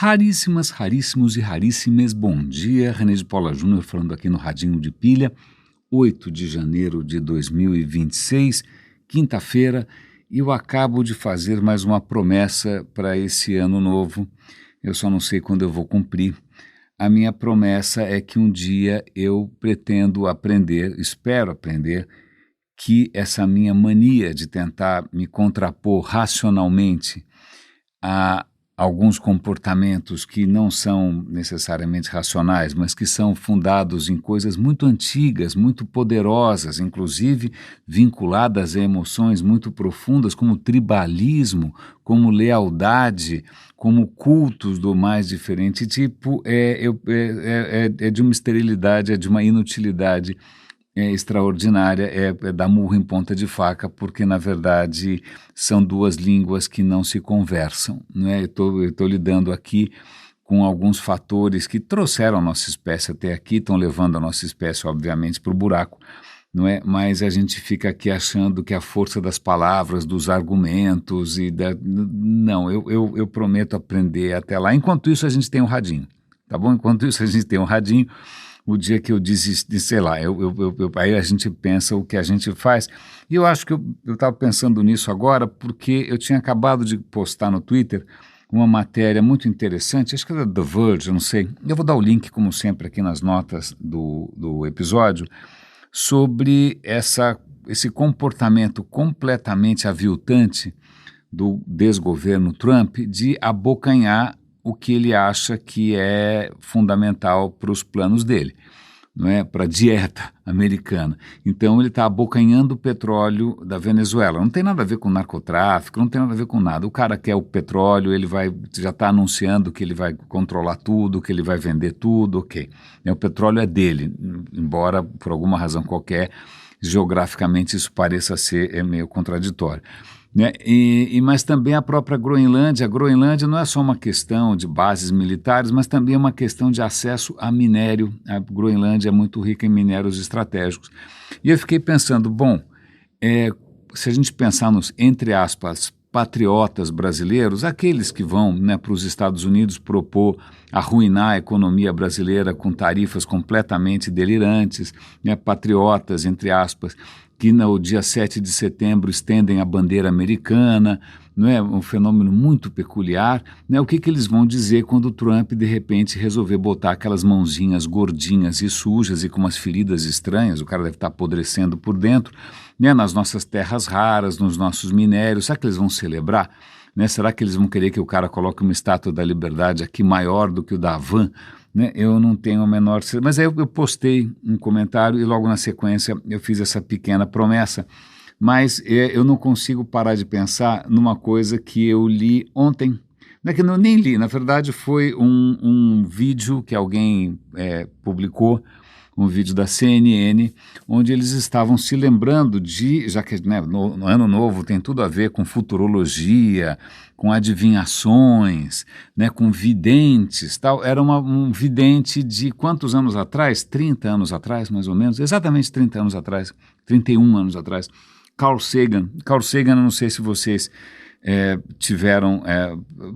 Raríssimas, raríssimos e raríssimas, bom dia, René de Paula Júnior falando aqui no Radinho de Pilha, 8 de janeiro de 2026, quinta-feira, e eu acabo de fazer mais uma promessa para esse ano novo, eu só não sei quando eu vou cumprir. A minha promessa é que um dia eu pretendo aprender, espero aprender, que essa minha mania de tentar me contrapor racionalmente a alguns comportamentos que não são necessariamente racionais, mas que são fundados em coisas muito antigas, muito poderosas, inclusive vinculadas a emoções muito profundas, como tribalismo, como lealdade, como cultos do mais diferente tipo, é de uma esterilidade, é de uma inutilidade extraordinária, é dar murro em ponta de faca, porque na verdade são duas línguas que não se conversam, não é? Eu estou lidando aqui com alguns fatores que trouxeram a nossa espécie até aqui, estão levando a nossa espécie obviamente para o buraco, não é? Mas a gente fica aqui achando que a força das palavras, dos argumentos não, eu prometo aprender até lá. Enquanto isso a gente tem um radinho, tá bom? Enquanto isso a gente tem um radinho. O dia que eu desisti, sei lá, aí a gente pensa o que a gente faz. E eu acho que eu estava pensando nisso agora porque eu tinha acabado de postar no Twitter uma matéria muito interessante, acho que era The Verge, eu não sei. Eu vou dar o link, como sempre, aqui nas notas do episódio, sobre esse comportamento completamente aviltante do desgoverno Trump de abocanhar o que ele acha que é fundamental para os planos dele, não é? Para a dieta americana. Então ele está abocanhando o petróleo da Venezuela. Não tem nada a ver com narcotráfico, não tem nada a ver com nada. O cara quer o petróleo, ele já está anunciando que ele vai controlar tudo, que ele vai vender tudo, ok. O petróleo é dele, embora por alguma razão qualquer, geograficamente isso pareça ser meio contraditório. Né? Mas também a própria Groenlândia. A Groenlândia não é só uma questão de bases militares, mas também é uma questão de acesso a minério. A Groenlândia é muito rica em minérios estratégicos. E eu fiquei pensando, bom, se a gente pensar nos, entre aspas, patriotas brasileiros, aqueles que vão, né, para os Estados Unidos propor arruinar a economia brasileira com tarifas completamente delirantes, né, patriotas, entre aspas, que no dia 7 de setembro estendem a bandeira americana, não é um fenômeno muito peculiar, né? O que eles vão dizer quando o Trump de repente resolver botar aquelas mãozinhas gordinhas e sujas e com umas feridas estranhas, o cara deve estar apodrecendo por dentro, né? Nas nossas terras raras, nos nossos minérios, será que eles vão celebrar? Né? Será que eles vão querer que o cara coloque uma estátua da liberdade aqui maior do que o da Havan? Né? Eu não tenho a menor certeza, mas aí eu postei um comentário e logo na sequência eu fiz essa pequena promessa, mas eu não consigo parar de pensar numa coisa que eu li ontem, não é que eu nem li, na verdade foi um vídeo que alguém publicou, um vídeo da CNN, onde eles estavam se lembrando já que, né, no ano novo tem tudo a ver com futurologia, com adivinhações, né, com videntes, tal. Era um vidente de quantos anos atrás? 30 anos atrás, mais ou menos, exatamente 30 anos atrás, 31 anos atrás, Carl Sagan. Carl Sagan, eu não sei se vocês tiveram,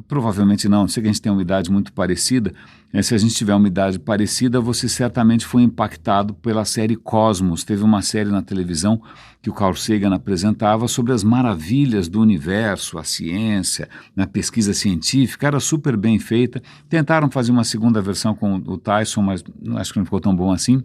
provavelmente não sei que a gente tem uma idade muito parecida, se a gente tiver uma idade parecida, você certamente foi impactado pela série Cosmos. Teve uma série na televisão que o Carl Sagan apresentava sobre as maravilhas do universo, a ciência, a pesquisa científica, era super bem feita. Tentaram fazer uma segunda versão com o Tyson, mas acho que não ficou tão bom assim.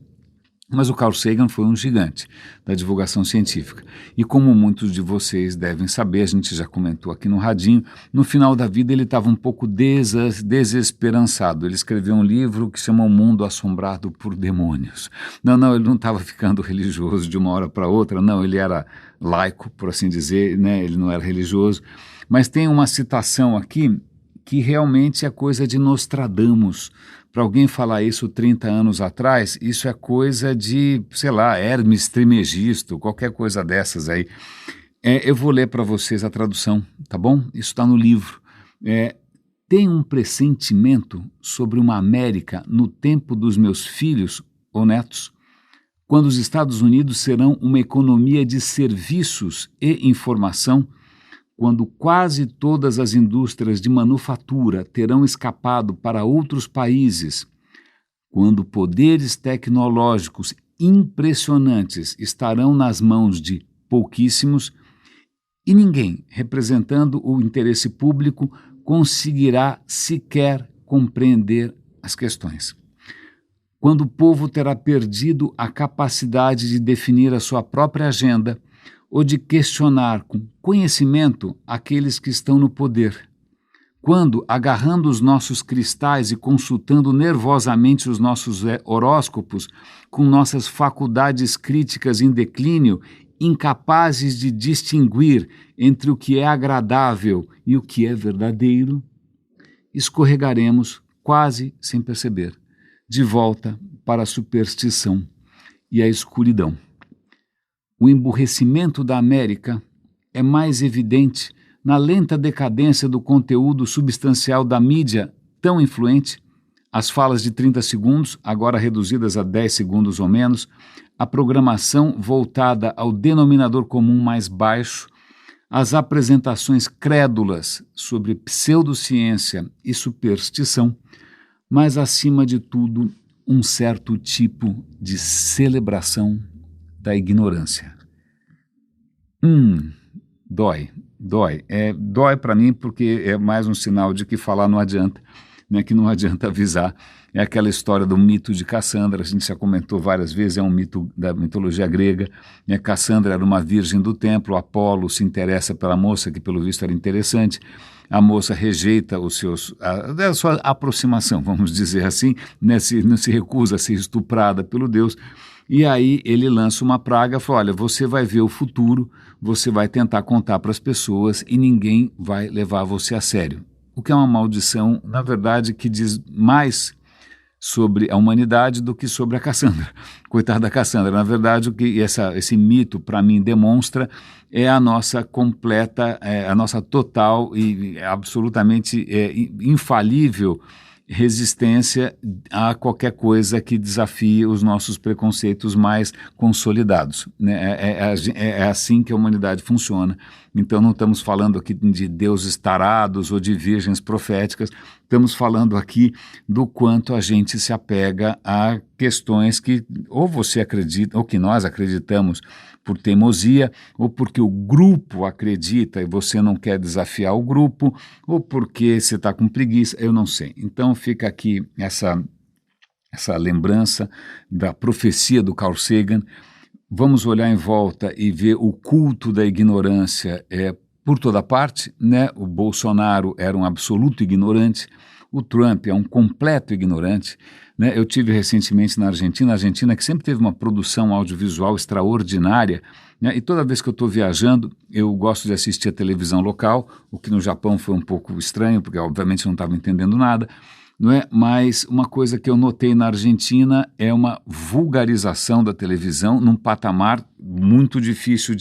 Mas o Carl Sagan foi um gigante da divulgação científica. E como muitos de vocês devem saber, a gente já comentou aqui no Radinho, no final da vida ele estava um pouco desesperançado. Ele escreveu um livro que se chama O Mundo Assombrado por Demônios. Não, ele não estava ficando religioso de uma hora para outra, não, ele era laico, por assim dizer, né? Ele não era religioso. Mas tem uma citação aqui que realmente é coisa de Nostradamus. Para alguém falar isso 30 anos atrás, isso é coisa de, sei lá, Hermes Trismegisto, qualquer coisa dessas aí. Eu vou ler para vocês a tradução, tá bom? Isso está no livro. Tem um pressentimento sobre uma América no tempo dos meus filhos ou netos, quando os Estados Unidos serão uma economia de serviços e informação, quando quase todas as indústrias de manufatura terão escapado para outros países, quando poderes tecnológicos impressionantes estarão nas mãos de pouquíssimos e ninguém, representando o interesse público, conseguirá sequer compreender as questões. Quando o povo terá perdido a capacidade de definir a sua própria agenda ou de questionar com conhecimento aqueles que estão no poder. Quando, agarrando os nossos cristais e consultando nervosamente os nossos horóscopos, com nossas faculdades críticas em declínio, incapazes de distinguir entre o que é agradável e o que é verdadeiro, escorregaremos, quase sem perceber, de volta para a superstição e a escuridão. O emburrecimento da América é mais evidente na lenta decadência do conteúdo substancial da mídia tão influente, as falas de 30 segundos, agora reduzidas a 10 segundos ou menos, a programação voltada ao denominador comum mais baixo, as apresentações crédulas sobre pseudociência e superstição, mas, acima de tudo, um certo tipo de celebração da ignorância. Dói. Dói para mim porque é mais um sinal de que falar não adianta, né, que não adianta avisar. É aquela história do mito de Cassandra, a gente já comentou várias vezes, é um mito da mitologia grega. Né? Cassandra era uma virgem do templo, Apolo se interessa pela moça, que pelo visto era interessante. A moça rejeita a sua aproximação, vamos dizer assim, né? Não se recusa a ser estuprada pelo deus. E aí ele lança uma praga, fala, olha, você vai ver o futuro, você vai tentar contar para as pessoas e ninguém vai levar você a sério. O que é uma maldição, na verdade, que diz mais sobre a humanidade do que sobre a Cassandra. Coitada da Cassandra. Na verdade, o que esse mito, para mim, demonstra é a nossa completa, a nossa total e absolutamente infalível resistência a qualquer coisa que desafie os nossos preconceitos mais consolidados. Né? É assim que a humanidade funciona. Então não estamos falando aqui de deuses tarados ou de virgens proféticas, estamos falando aqui do quanto a gente se apega a questões que ou você acredita, ou que nós acreditamos por teimosia, ou porque o grupo acredita e você não quer desafiar o grupo, ou porque você está com preguiça, eu não sei. Então fica aqui essa lembrança da profecia do Carl Sagan. Vamos olhar em volta e ver o culto da ignorância por toda parte, né? O Bolsonaro era um absoluto ignorante, o Trump é um completo ignorante, né? Eu tive recentemente na Argentina que sempre teve uma produção audiovisual extraordinária, né? E toda vez que eu estou viajando, eu gosto de assistir a televisão local, o que no Japão foi um pouco estranho, porque obviamente eu não estava entendendo nada, não é? Mas uma coisa que eu notei na Argentina é uma vulgarização da televisão num patamar muito difícil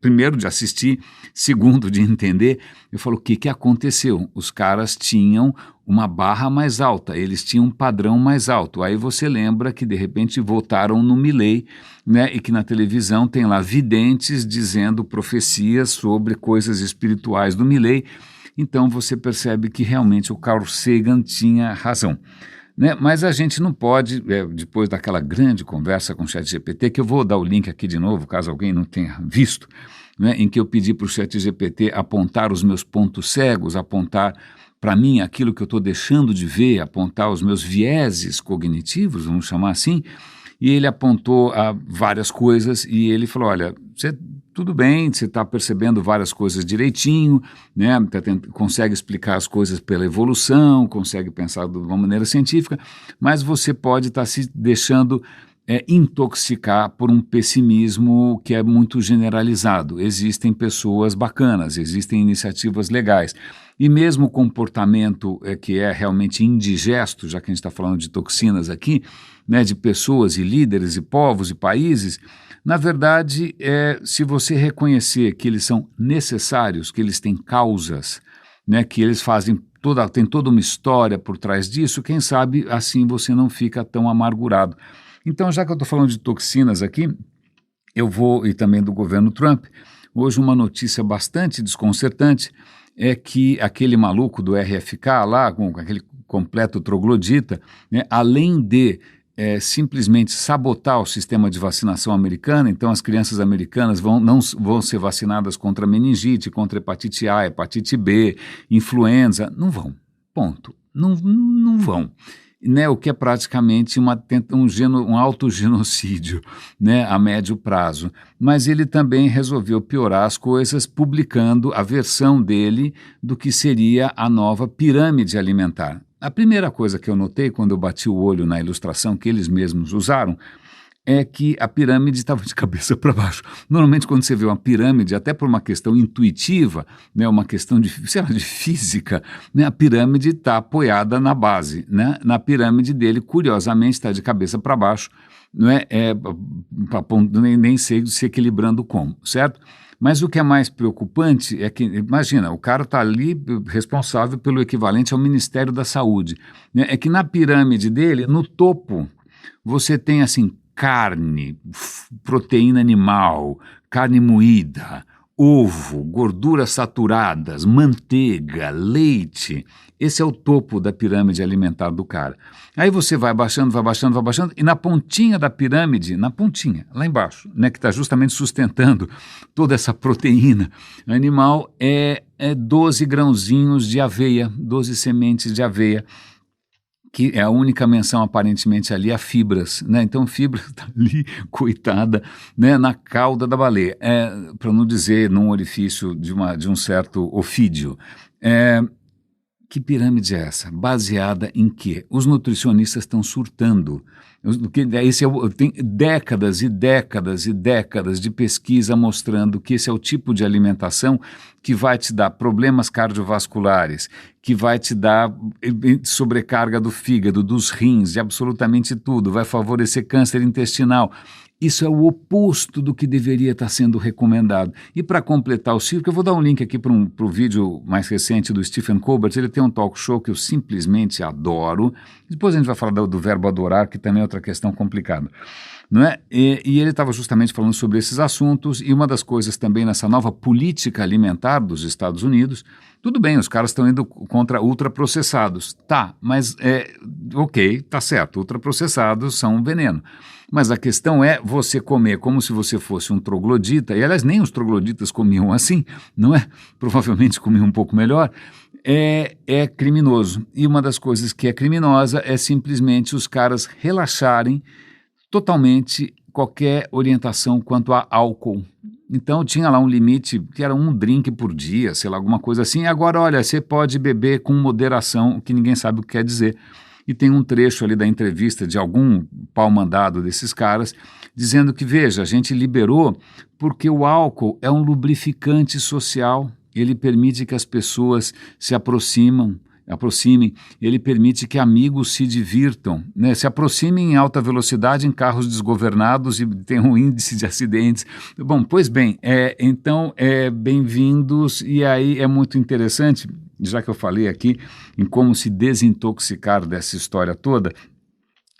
primeiro de assistir, segundo de entender. Eu falo, o que aconteceu? Os caras tinham uma barra mais alta, eles tinham um padrão mais alto. Aí você lembra que de repente votaram no Milei, né? E que na televisão tem lá videntes dizendo profecias sobre coisas espirituais do Milei. Então você percebe que realmente o Carl Sagan tinha razão. Né? Mas a gente não pode, depois daquela grande conversa com o ChatGPT, que eu vou dar o link aqui de novo, caso alguém não tenha visto, né? Em que eu pedi para o ChatGPT apontar os meus pontos cegos, apontar para mim aquilo que eu estou deixando de ver, apontar os meus vieses cognitivos, vamos chamar assim, e ele apontou várias coisas e ele falou, olha, tudo bem, você está percebendo várias coisas direitinho, né? Consegue explicar as coisas pela evolução, consegue pensar de uma maneira científica, mas você pode estar se deixando intoxicar por um pessimismo que é muito generalizado. Existem pessoas bacanas, existem iniciativas legais. E mesmo o comportamento que é realmente indigesto, já que a gente está falando de toxinas aqui, né, de pessoas e líderes e povos e países, na verdade, se você reconhecer que eles são necessários, que eles têm causas, né, que eles tem toda uma história por trás disso, quem sabe assim você não fica tão amargurado. Então, já que eu estou falando de toxinas aqui, eu vou, e também do governo Trump, hoje uma notícia bastante desconcertante é que aquele maluco do RFK lá, com aquele completo troglodita, né, além de simplesmente sabotar o sistema de vacinação americano, então as crianças americanas não vão ser vacinadas contra meningite, contra hepatite A, hepatite B, influenza, não vão, ponto, não vão. Né, o que é praticamente um autogenocídio, né, a médio prazo. Mas ele também resolveu piorar as coisas publicando a versão dele do que seria a nova pirâmide alimentar. A primeira coisa que eu notei quando eu bati o olho na ilustração que eles mesmos usaram é que a pirâmide estava de cabeça para baixo. Normalmente, quando você vê uma pirâmide, até por uma questão intuitiva, né, uma questão de, sei lá, de física, né, a pirâmide está apoiada na base. Né? Na pirâmide dele, curiosamente, está de cabeça para baixo, não é, nem sei se equilibrando como, certo? Mas o que é mais preocupante é que, imagina, o cara está ali responsável pelo equivalente ao Ministério da Saúde. Né? É que na pirâmide dele, no topo, você tem assim, carne, proteína animal, carne moída, ovo, gorduras saturadas, manteiga, leite. Esse é o topo da pirâmide alimentar do cara. Aí você vai baixando, e na pontinha da pirâmide, na pontinha, lá embaixo, né, que está justamente sustentando toda essa proteína animal, é 12 grãozinhos de aveia, 12 sementes de aveia, que é a única menção aparentemente ali a fibras, né? Então fibra está ali, coitada, né, na cauda da baleia, para não dizer num orifício de um certo ofídio. Que pirâmide é essa? Baseada em quê? Os nutricionistas estão surtando. Tem décadas e décadas e décadas de pesquisa mostrando que esse é o tipo de alimentação que vai te dar problemas cardiovasculares, que vai te dar sobrecarga do fígado, dos rins, de absolutamente tudo, vai favorecer câncer intestinal. Isso é o oposto do que deveria estar sendo recomendado. E para completar o círculo, eu vou dar um link aqui para o vídeo mais recente do Stephen Colbert. Ele tem um talk show que eu simplesmente adoro. Depois a gente vai falar do verbo adorar, que também é outra questão complicada. Não é? E ele estava justamente falando sobre esses assuntos, e uma das coisas também nessa nova política alimentar dos Estados Unidos, tudo bem, os caras estão indo contra ultraprocessados. Tá, mas ok, tá certo, ultraprocessados são um veneno. Mas a questão é você comer como se você fosse um troglodita, e aliás nem os trogloditas comiam assim, não é? Provavelmente comiam um pouco melhor, é criminoso. E uma das coisas que é criminosa é simplesmente os caras relaxarem totalmente qualquer orientação quanto a álcool. Então tinha lá um limite que era um drink por dia, sei lá, alguma coisa assim. Agora, olha, você pode beber com moderação, que ninguém sabe o que quer dizer. E tem um trecho ali da entrevista de algum pau-mandado desses caras, dizendo que, veja, a gente liberou porque o álcool é um lubrificante social, ele permite que as pessoas se aproximem, ele permite que amigos se divirtam, né? Se aproximem em alta velocidade em carros desgovernados e tem um índice de acidentes. Bom, pois bem, então, bem-vindos, e aí é muito interessante, já que eu falei aqui em como se desintoxicar dessa história toda,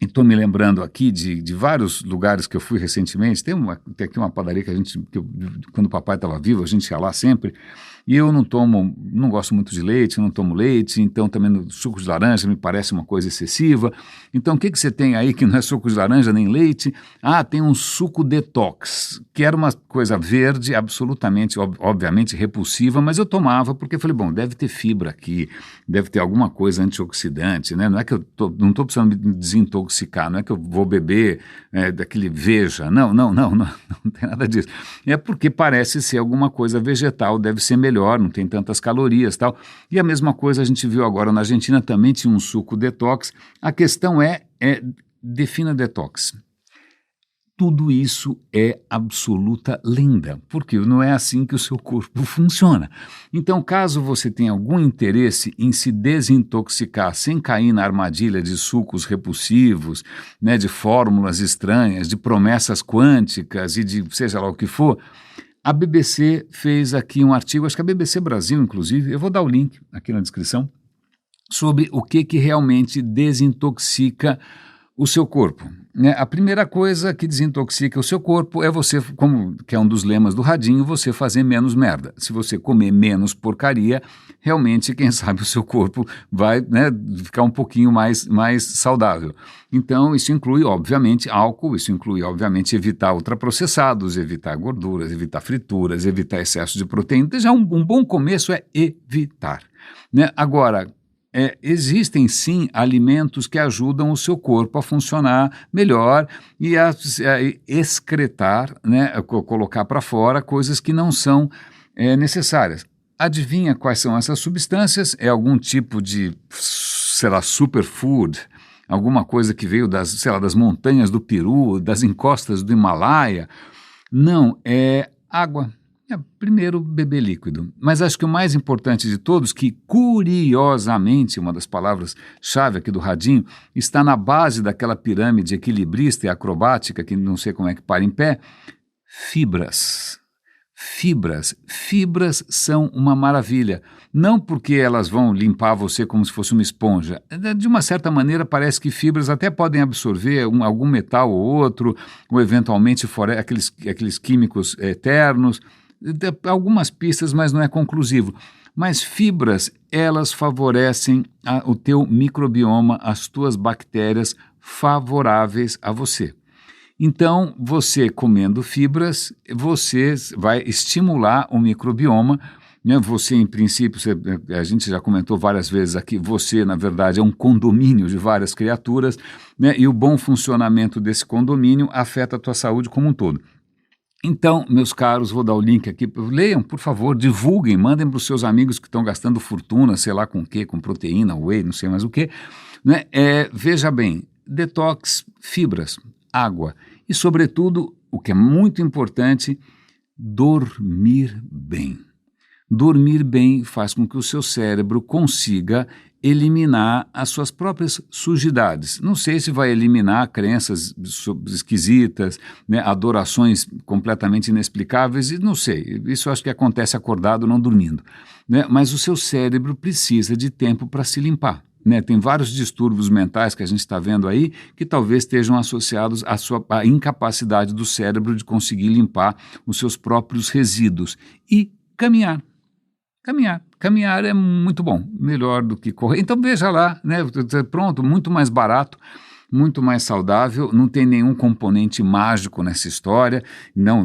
e estou me lembrando aqui de vários lugares que eu fui recentemente. Tem aqui uma padaria quando o papai estava vivo, a gente ia lá sempre. E eu não gosto muito de leite, não tomo leite, então também no suco de laranja me parece uma coisa excessiva. Então o que você tem aí que não é suco de laranja nem leite? Ah, tem um suco detox, que era uma coisa verde, absolutamente, obviamente repulsiva, mas eu tomava porque falei, bom, deve ter fibra aqui, deve ter alguma coisa antioxidante, né? Não é que não estou precisando me desintoxicar, não é que eu vou beber daquele Veja, não tem nada disso. É porque parece ser alguma coisa vegetal, deve ser melhor, não tem tantas calorias e tal. E a mesma coisa a gente viu agora na Argentina, também tinha um suco detox. A questão defina detox. Tudo isso é absoluta lenda, porque não é assim que o seu corpo funciona. Então, caso você tenha algum interesse em se desintoxicar sem cair na armadilha de sucos repulsivos, né, de fórmulas estranhas, de promessas quânticas e de seja lá o que for, a BBC fez aqui um artigo, acho que a BBC Brasil, inclusive, eu vou dar o link aqui na descrição, sobre o que realmente desintoxica O seu corpo, né? A primeira coisa que desintoxica o seu corpo é você, como que é um dos lemas do radinho, você fazer menos merda. Se você comer menos porcaria, realmente, quem sabe o seu corpo vai, né, ficar um pouquinho mais saudável. Então, isso inclui, obviamente, álcool, isso inclui, obviamente, evitar ultraprocessados, evitar gorduras, evitar frituras, evitar excesso de proteína. Então, já um bom começo é evitar, né? Agora, existem sim alimentos que ajudam o seu corpo a funcionar melhor e a excretar, né, colocar para fora coisas que não são necessárias. Adivinha quais são essas substâncias? É algum tipo de, sei lá, superfood, alguma coisa que veio das, sei lá, das montanhas do Peru, das encostas do Himalaia? Não, é água. Primeiro, beber líquido. Mas acho que o mais importante de todos, que curiosamente, uma das palavras-chave aqui do radinho, está na base daquela pirâmide equilibrista e acrobática, que não sei como é que para em pé, fibras. Fibras são uma maravilha. Não porque elas vão limpar você como se fosse uma esponja. De uma certa maneira, parece que fibras até podem absorver algum metal ou outro, ou eventualmente aqueles químicos eternos. Algumas pistas, mas não é conclusivo. Mas fibras, elas favorecem o teu microbioma, as tuas bactérias favoráveis a você. Então, você comendo fibras, você vai estimular o microbioma, né? Você, em princípio, a gente já comentou várias vezes aqui, você, na verdade, é um condomínio de várias criaturas, né? E o bom funcionamento desse condomínio afeta a tua saúde como um todo. Então, meus caros, vou dar o link aqui, leiam, por favor, divulguem, mandem para os seus amigos que estão gastando fortuna, sei lá com o quê, com proteína, whey, não sei mais o quê, né? Veja bem, detox, fibras, água e, sobretudo, o que é muito importante, dormir bem. Dormir bem faz com que o seu cérebro consiga eliminar as suas próprias sujidades. Não sei se vai eliminar crenças esquisitas, né, adorações completamente inexplicáveis, não sei. Isso acho que acontece acordado, não dormindo, né? Mas o seu cérebro precisa de tempo para se limpar, né? Tem vários distúrbios mentais que a gente está vendo aí que talvez estejam associados à incapacidade do cérebro de conseguir limpar os seus próprios resíduos. E caminhar. Caminhar é muito bom, melhor do que correr. Então veja lá, né? Pronto, muito mais barato, muito mais saudável, não tem nenhum componente mágico nessa história. Não,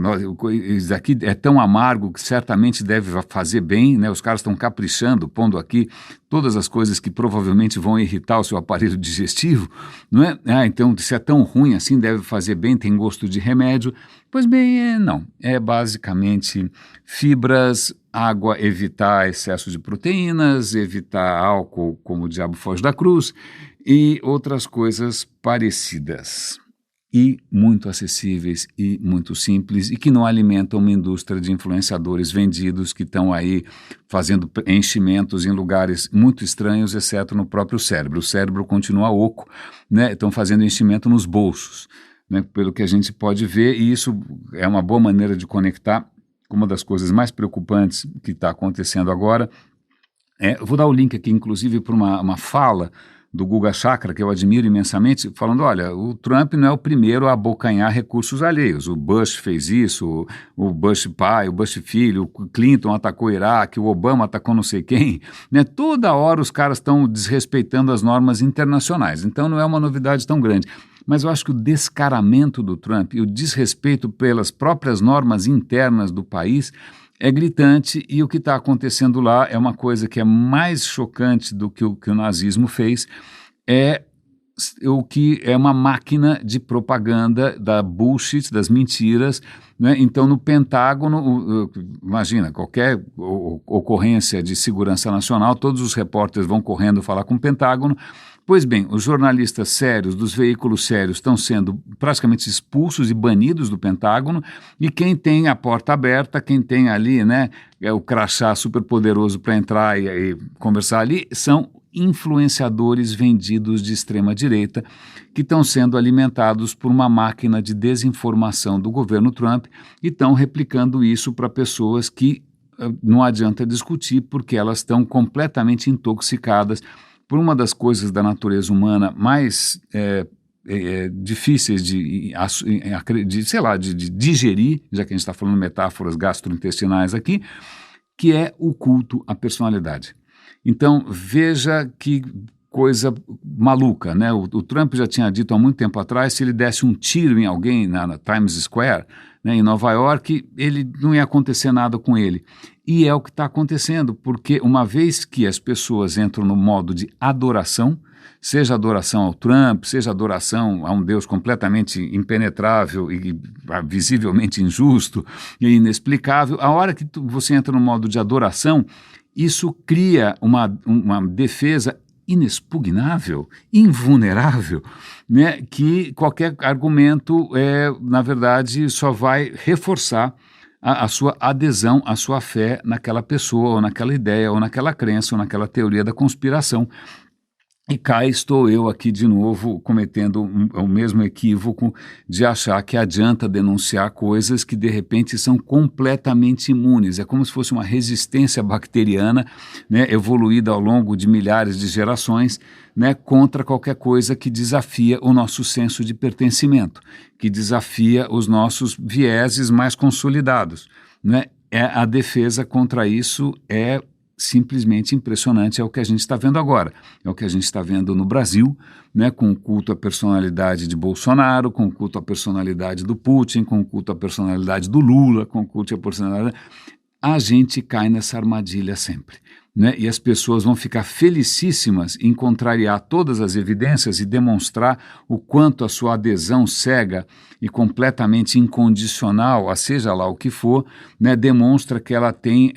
isso aqui é tão amargo que certamente deve fazer bem, né? Os caras estão caprichando, pondo aqui todas as coisas que provavelmente vão irritar o seu aparelho digestivo, não é? Então, se é tão ruim assim, deve fazer bem, tem gosto de remédio. Pois bem, não. É basicamente fibras, água, evitar excesso de proteínas, evitar álcool, como o diabo foge da cruz, e outras coisas parecidas. E muito acessíveis e muito simples e que não alimentam uma indústria de influenciadores vendidos que estão aí fazendo enchimentos em lugares muito estranhos, exceto no próprio cérebro. O cérebro continua oco, né? Estão fazendo enchimento nos bolsos, né? Pelo que a gente pode ver, e isso é uma boa maneira de conectar com uma das coisas mais preocupantes que está acontecendo agora. Eu vou dar o link aqui, inclusive, para uma fala do Guga Chakra, que eu admiro imensamente, falando, olha, o Trump não é o primeiro a abocanhar recursos alheios. O Bush fez isso, o Bush pai, o Bush filho, o Clinton atacou o Iraque, o Obama atacou não sei quem, né? Toda hora os caras estão desrespeitando as normas internacionais, então não é uma novidade tão grande. Mas eu acho que o descaramento do Trump e o desrespeito pelas próprias normas internas do país é gritante, e o que está acontecendo lá é uma coisa que é mais chocante do que o nazismo fez, é o que é uma máquina de propaganda da bullshit, das mentiras, né? Então, no Pentágono, imagina, qualquer ocorrência de segurança nacional, todos os repórteres vão correndo falar com o Pentágono. Pois bem, os jornalistas sérios dos veículos sérios estão sendo praticamente expulsos e banidos do Pentágono, e quem tem a porta aberta, quem tem ali, né, o crachá super poderoso para entrar e conversar ali, são influenciadores vendidos de extrema direita que estão sendo alimentados por uma máquina de desinformação do governo Trump e estão replicando isso para pessoas que não adianta discutir porque elas estão completamente intoxicadas por uma das coisas da natureza humana mais difíceis sei lá, de digerir, já que a gente está falando metáforas gastrointestinais aqui, que é o culto à personalidade. Então, veja que coisa maluca, né? O Trump já tinha dito há muito tempo atrás, se ele desse um tiro em alguém na Times Square, né, em Nova York, ele não ia acontecer nada com ele. E é o que está acontecendo, porque uma vez que as pessoas entram no modo de adoração, seja adoração ao Trump, seja adoração a um Deus completamente impenetrável e visivelmente injusto e inexplicável, a hora que você entra no modo de adoração, isso cria uma defesa inexpugnável, invulnerável, né, que qualquer argumento, na verdade, só vai reforçar a sua adesão, a sua fé naquela pessoa, ou naquela ideia, ou naquela crença, ou naquela teoria da conspiração. E cá estou eu aqui de novo cometendo o mesmo equívoco de achar que adianta denunciar coisas que de repente são completamente imunes. É como se fosse uma resistência bacteriana, né, evoluída ao longo de milhares de gerações, né, contra qualquer coisa que desafia o nosso senso de pertencimento, que desafia os nossos vieses mais consolidados, né? A defesa contra isso é simplesmente impressionante, é o que a gente está vendo agora, é o que a gente está vendo no Brasil, né, com o culto à personalidade de Bolsonaro, com o culto à personalidade do Putin, com o culto à personalidade do Lula, com o culto à personalidade... A gente cai nessa armadilha sempre, né? E as pessoas vão ficar felicíssimas em contrariar todas as evidências e demonstrar o quanto a sua adesão cega e completamente incondicional, a seja lá o que for, né, demonstra que ela tem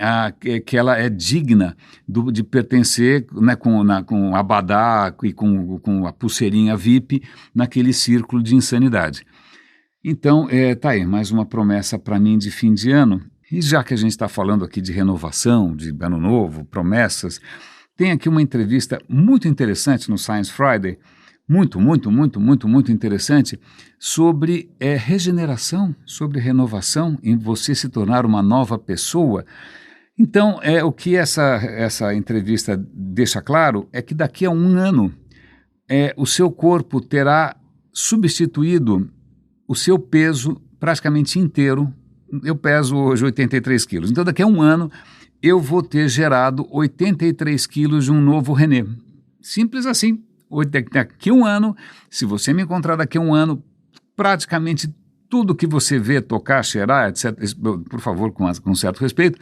que ela é digna de pertencer, né, com abadá e com a pulseirinha VIP naquele círculo de insanidade. Então, tá aí, mais uma promessa para mim de fim de ano. E já que a gente está falando aqui de renovação, de ano novo, promessas, tem aqui uma entrevista muito interessante no Science Friday, muito interessante, sobre regeneração, sobre renovação, em você se tornar uma nova pessoa. Então, o que essa entrevista deixa claro é que daqui a um ano o seu corpo terá substituído o seu peso praticamente inteiro. Eu peso hoje 83 quilos, então daqui a um ano eu vou ter gerado 83 quilos de um novo René. Simples assim. Daqui a um ano, se você me encontrar daqui a um ano, praticamente tudo que você vê, tocar, cheirar, etc., por favor, com certo respeito,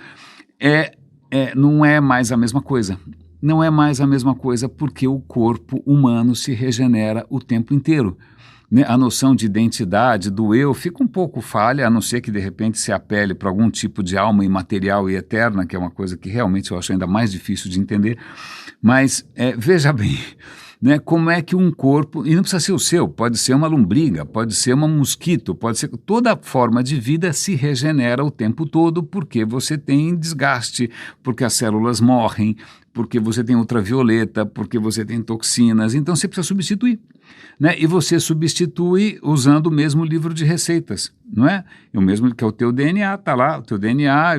não é mais a mesma coisa. Não é mais a mesma coisa porque o corpo humano se regenera o tempo inteiro. Né, a noção de identidade, do eu, fica um pouco falha, a não ser que de repente se apele para algum tipo de alma imaterial e eterna, que é uma coisa que realmente eu acho ainda mais difícil de entender. Mas veja bem, né, como é que um corpo, e não precisa ser o seu, pode ser uma lombriga, pode ser um mosquito, pode ser... Toda forma de vida se regenera o tempo todo porque você tem desgaste, porque as células morrem, porque você tem ultravioleta, porque você tem toxinas, então você precisa substituir. Né? E você substitui usando o mesmo livro de receitas, não é? O mesmo que é o teu DNA, está lá, o teu DNA,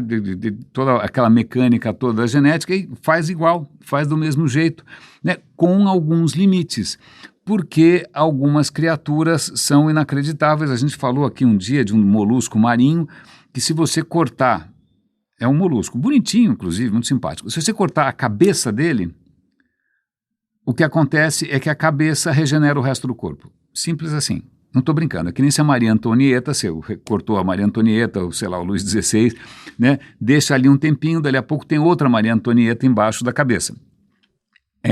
toda aquela mecânica toda da genética, e faz igual, faz do mesmo jeito, né? Com alguns limites, porque algumas criaturas são inacreditáveis. A gente falou aqui um dia de um molusco marinho, que se você cortar, é um molusco, bonitinho inclusive, muito simpático, se você cortar a cabeça dele, o que acontece é que a cabeça regenera o resto do corpo. Simples assim. Não estou brincando. É que nem se a Maria Antonieta, se cortou a Maria Antonieta, ou sei lá, o Luís XVI, né, deixa ali um tempinho, dali a pouco tem outra Maria Antonieta embaixo da cabeça.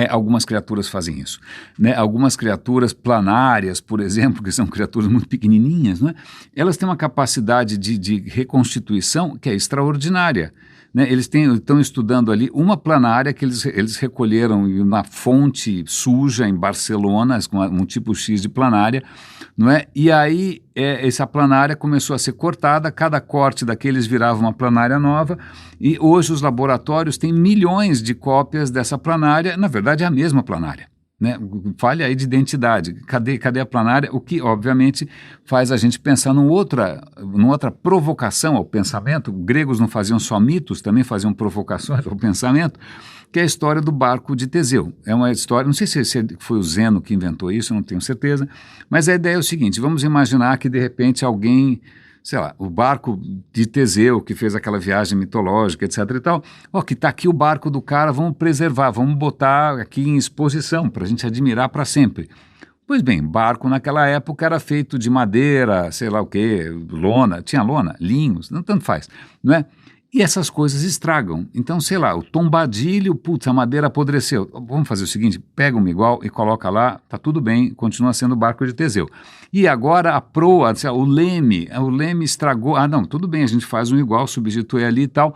Algumas criaturas fazem isso. Né? Algumas criaturas planárias, por exemplo, que são criaturas muito pequenininhas, né? Elas têm uma capacidade de reconstituição que é extraordinária. Né, eles estão estudando ali uma planária que eles recolheram na fonte suja em Barcelona, com um tipo X de planária, não é? E aí essa planária começou a ser cortada, cada corte daqueles virava uma planária nova, e hoje os laboratórios têm milhões de cópias dessa planária, na verdade é a mesma planária. Né? Falha aí de identidade, cadê a planária? O que obviamente faz a gente pensar numa outra provocação ao pensamento. Os gregos não faziam só mitos, também faziam provocações ao pensamento, que é a história do barco de Teseu. É uma história, não sei se foi o Zeno que inventou isso, não tenho certeza, mas a ideia é o seguinte, vamos imaginar que de repente alguém, sei lá, o barco de Teseu, que fez aquela viagem mitológica, etc e tal, que está aqui o barco do cara, vamos preservar, vamos botar aqui em exposição, para a gente admirar para sempre. Pois bem, barco naquela época era feito de madeira, sei lá o quê, lona, tinha lona, linhos, não tanto faz, não é? E essas coisas estragam. Então, sei lá, o tombadilho, putz, a madeira apodreceu. Vamos fazer o seguinte, pega uma igual e coloca lá, tá tudo bem, continua sendo o barco de Teseu. E agora a proa, o leme estragou. Ah, não, tudo bem, a gente faz um igual, substitui ali e tal.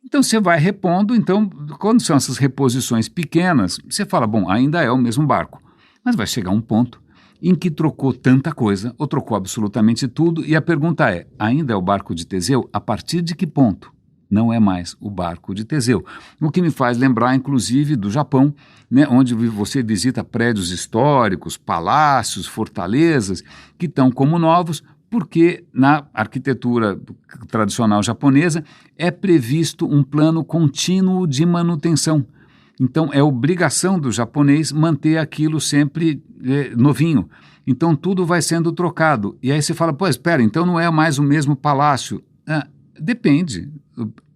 Então você vai repondo, então quando são essas reposições pequenas, você fala, bom, ainda é o mesmo barco. Mas vai chegar um ponto em que trocou tanta coisa, ou trocou absolutamente tudo, e a pergunta é, ainda é o barco de Teseu? A partir de que ponto? Não é mais o barco de Teseu. O que me faz lembrar, inclusive, do Japão, né, onde você visita prédios históricos, palácios, fortalezas, que estão como novos, porque na arquitetura tradicional japonesa é previsto um plano contínuo de manutenção. Então, é obrigação do japonês manter aquilo sempre novinho. Então, tudo vai sendo trocado. E aí você fala, pô, espera, então não é mais o mesmo palácio. Depende.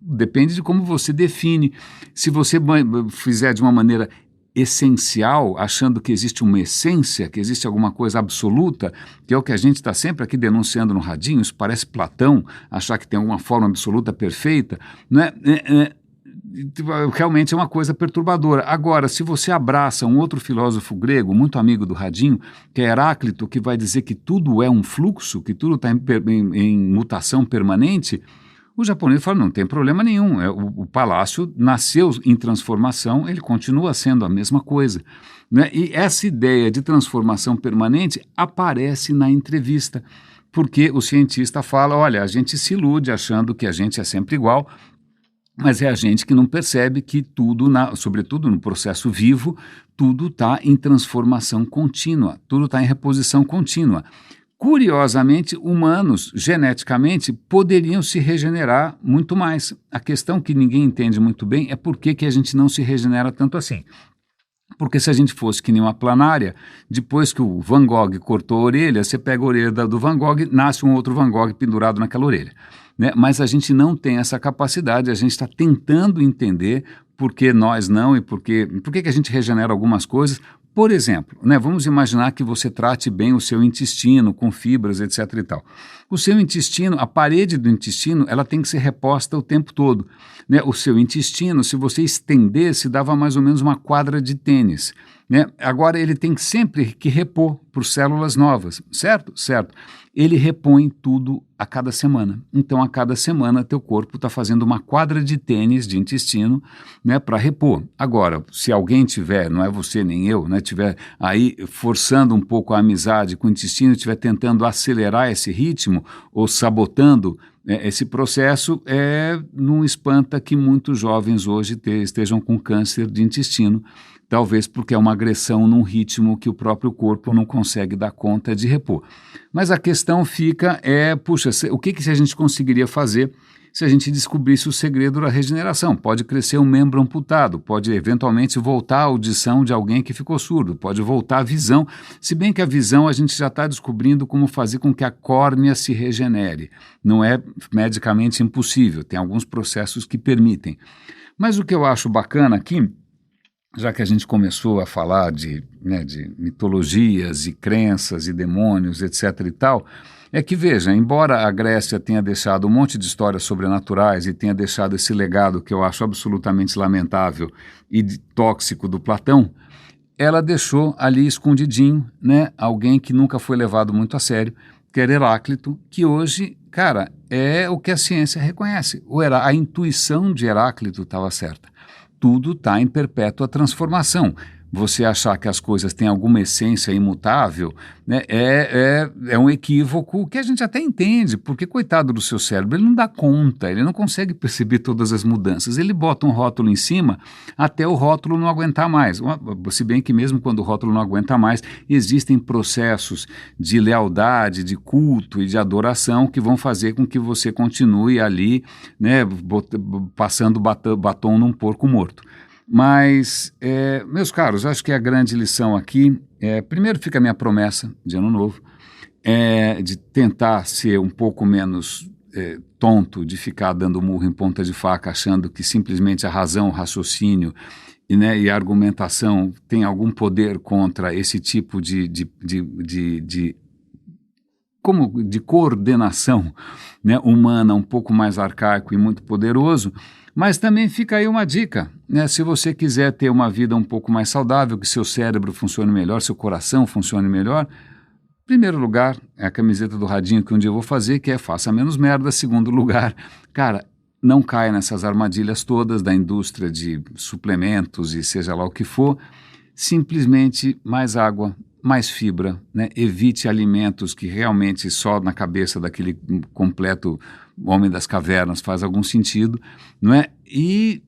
Depende de como você define. Se você fizer de uma maneira essencial, achando que existe uma essência, que existe alguma coisa absoluta, que é o que a gente está sempre aqui denunciando no radinho, isso parece Platão, achar que tem alguma forma absoluta perfeita, não é? Realmente é uma coisa perturbadora. Agora, se você abraça um outro filósofo grego, muito amigo do radinho, que é Heráclito, que vai dizer que tudo é um fluxo, que tudo está em mutação permanente, o japonês fala, não tem problema nenhum, o palácio nasceu em transformação, ele continua sendo a mesma coisa. Né? E essa ideia de transformação permanente aparece na entrevista, porque o cientista fala, olha, a gente se ilude achando que a gente é sempre igual, mas é a gente que não percebe que tudo, sobretudo no processo vivo, tudo está em transformação contínua, tudo está em reposição contínua. Curiosamente, humanos, geneticamente, poderiam se regenerar muito mais. A questão que ninguém entende muito bem é por que a gente não se regenera tanto assim. Porque se a gente fosse que nem uma planária, depois que o Van Gogh cortou a orelha, você pega a orelha do Van Gogh, nasce um outro Van Gogh pendurado naquela orelha. Né? Mas a gente não tem essa capacidade, a gente está tentando entender por que nós não e por que a gente regenera algumas coisas. Por exemplo, né, vamos imaginar que você trate bem o seu intestino com fibras, etc. e tal. O seu intestino, a parede do intestino, ela tem que ser reposta o tempo todo. Né? O seu intestino, se você estendesse, dava mais ou menos uma quadra de tênis. Né? Agora ele tem sempre que repor por células novas, certo? Certo. Ele repõe tudo a cada semana. Então, a cada semana, teu corpo está fazendo uma quadra de tênis de intestino, né, para repor. Agora, se alguém tiver, não é você nem eu, né, tiver aí forçando um pouco a amizade com o intestino, estiver tentando acelerar esse ritmo ou sabotando esse processo, não espanta que muitos jovens hoje estejam com câncer de intestino, talvez porque é uma agressão num ritmo que o próprio corpo não consegue dar conta de repor. Mas a questão fica puxa, o que a gente conseguiria fazer se a gente descobrisse o segredo da regeneração? Pode crescer um membro amputado, pode eventualmente voltar a audição de alguém que ficou surdo, pode voltar a visão, se bem que a visão a gente já está descobrindo como fazer com que a córnea se regenere. Não é medicamente impossível, tem alguns processos que permitem. Mas o que eu acho bacana aqui, já que a gente começou a falar de mitologias e crenças e demônios, etc. e tal, é que, veja, embora a Grécia tenha deixado um monte de histórias sobrenaturais e tenha deixado esse legado que eu acho absolutamente lamentável e tóxico do Platão, ela deixou ali escondidinho, né, alguém que nunca foi levado muito a sério, que era Heráclito, que hoje, cara, é o que a ciência reconhece. A intuição de Heráclito estava certa. Tudo está em perpétua transformação. Você achar que as coisas têm alguma essência imutável, né, é um equívoco que a gente até entende, porque coitado do seu cérebro, ele não dá conta, ele não consegue perceber todas as mudanças, ele bota um rótulo em cima até o rótulo não aguentar mais, se bem que mesmo quando o rótulo não aguenta mais, existem processos de lealdade, de culto e de adoração que vão fazer com que você continue ali, né, passando batom num porco morto. Mas, meus caros, acho que a grande lição aqui primeiro fica a minha promessa de ano novo, de tentar ser um pouco menos tonto, de ficar dando murro em ponta de faca, achando que simplesmente a razão, o raciocínio e a argumentação tem algum poder contra esse tipo de coordenação, né, humana um pouco mais arcaico e muito poderoso. Mas também fica aí uma dica, né? Se você quiser ter uma vida um pouco mais saudável, que seu cérebro funcione melhor, seu coração funcione melhor, em primeiro lugar, é a camiseta do radinho que um dia eu vou fazer, que é faça menos merda. Segundo lugar, cara, não caia nessas armadilhas todas da indústria de suplementos e seja lá o que for. Simplesmente mais água, mais fibra, né? Evite alimentos que realmente só na cabeça daquele completo homem das cavernas faz algum sentido, não é? E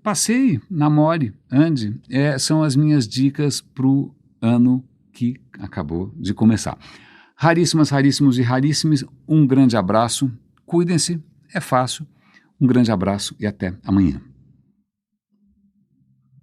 passeie, namore, ande. São as minhas dicas para o ano que acabou de começar. Raríssimas, raríssimos e raríssimos, um grande abraço, cuidem-se, é fácil, um grande abraço e até amanhã.